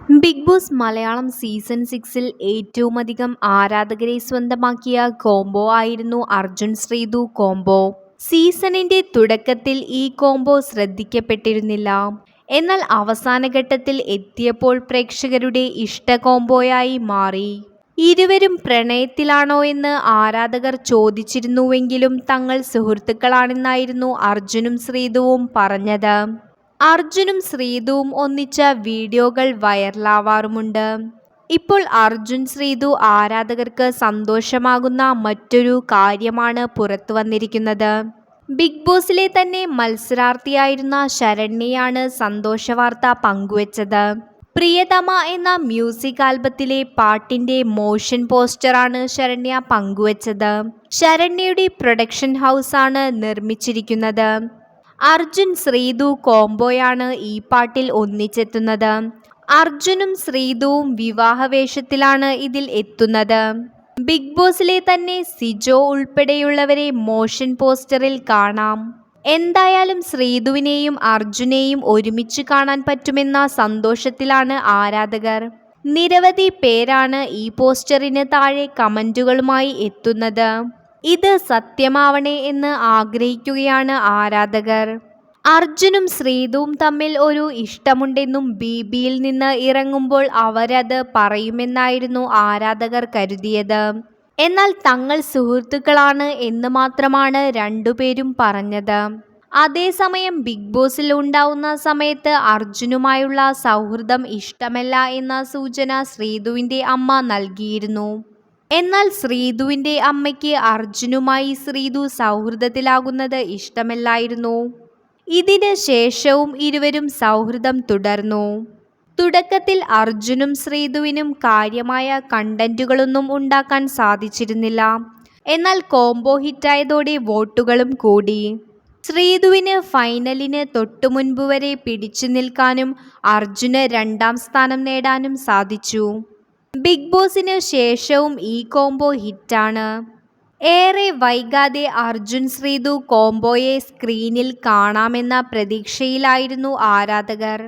Big boss Malayalam season 6-ൽ ഏറ്റവുമധികം ആരാധകരെ സ്വന്തമാക്കിയ കോംബോ ആയിരുന്നു അർജുൻ ശ്രീതു കോംബോ. സീസണിന്റെ തുടക്കത്തിൽ ഈ കോംബോ ശ്രദ്ധിക്കപ്പെട്ടിരുന്നില്ല. എന്നാൽ അവസാന ഘട്ടത്തിൽ എത്തിയപ്പോൾ പ്രേക്ഷകരുടെ ഇഷ്ട കോംബോയായി മാറി. ഇരുവരും പ്രണയത്തിലാണോ എന്ന് ആരാധകർ ചോദിച്ചിരുന്നുവെങ്കിലും തങ്ങൾ സുഹൃത്തുക്കളാണെന്നായിരുന്നു അർജുനും ശ്രീതുവും പറഞ്ഞത്. അർജുനും ശ്രീതുവും ഒന്നിച്ച വീഡിയോകൾ വൈറലാവാറുമുണ്ട്. ഇപ്പോൾ അർജുൻ ശ്രീതു ആരാധകർക്ക് സന്തോഷമാകുന്ന മറ്റൊരു കാര്യമാണ് പുറത്തു വന്നിരിക്കുന്നത്. ബിഗ് ബോസിലെ തന്നെ മത്സരാർത്ഥിയായിരുന്ന ശരണ്യയാണ് സന്തോഷവാർത്ത പങ്കുവച്ചത്. പ്രിയതമ എന്ന മ്യൂസിക് ആൽബത്തിലെ പാട്ടിന്റെ മോഷൻ പോസ്റ്ററാണ് ശരണ്യ പങ്കുവച്ചത്. ശരണ്യയുടെ പ്രൊഡക്ഷൻ ഹൗസാണ് നിർമ്മിച്ചിരിക്കുന്നത്. അർജുൻ ശ്രീതു കോംബോയാണ് ഈ പാട്ടിൽ ഒന്നിച്ചെത്തുന്നത്. അർജുനും ശ്രീതുവും വിവാഹവേഷത്തിലാണ് ഇതിൽ എത്തുന്നത്. ബിഗ് ബോസിലെ തന്നെ സിജോ ഉൾപ്പെടെയുള്ളവരെ മോഷൻ പോസ്റ്ററിൽ കാണാം. എന്തായാലും ശ്രീതുവിനെയും അർജുനെയും ഒരുമിച്ച് കാണാൻ പറ്റുമെന്ന സന്തോഷത്തിലാണ് ആരാധകർ. നിരവധി പേരാണ് ഈ പോസ്റ്ററിന് താഴെ കമന്റുകളുമായി എത്തുന്നത്. ഇത് സത്യമാവണേ എന്ന് ആഗ്രഹിക്കുകയാണ് ആരാധകർ. അർജുനും ശ്രീതുവും തമ്മിൽ ഒരു ഇഷ്ടമുണ്ടെന്നും ബിയിൽ നിന്ന് ഇറങ്ങുമ്പോൾ അവരത് പറയുമെന്നായിരുന്നു ആരാധകർ കരുതിയത്. എന്നാൽ തങ്ങൾ സുഹൃത്തുക്കളാണ് എന്ന് മാത്രമാണ് രണ്ടുപേരും പറഞ്ഞത്. അതേസമയം ബിഗ് ബോസിൽ ഉണ്ടാവുന്ന സമയത്ത് അർജുനുമായുള്ള സൗഹൃദം ഇഷ്ടമല്ല എന്ന സൂചന ശ്രീതുവിന്റെ അമ്മ നൽകിയിരുന്നു. എന്നാൽ ശ്രീതുവിന്റെ അമ്മയ്ക്ക് അർജുനുമായി ശ്രീതു സൗഹൃദത്തിലാകുന്നത് ഇഷ്ടമല്ലായിരുന്നു. ഇതിന് ശേഷവും ഇരുവരും സൗഹൃദം തുടർന്നു. തുടക്കത്തിൽ അർജുനും ശ്രീതുവിനും കാര്യമായ കണ്ടന്റുകളൊന്നും ഉണ്ടാക്കാൻ സാധിച്ചിരുന്നില്ല. എന്നാൽ കോംബോ ഹിറ്റായതോടെ വോട്ടുകളും കൂടി. ശ്രീതുവിന് ഫൈനലിന് തൊട്ടുമുൻപ് വരെ പിടിച്ചു നിൽക്കാനും അർജുന് 2ാം സ്ഥാനം നേടാനും സാധിച്ചു. ബിഗ് ബോസിന് ശേഷവും ഈ കോംബോ ഹിറ്റാണ്. ഏറെ വൈകാതെ അർജുൻ ശ്രീതു കോംബോയെ സ്ക്രീനിൽ കാണാമെന്ന പ്രതീക്ഷയിലായിരുന്നു ആരാധകർ.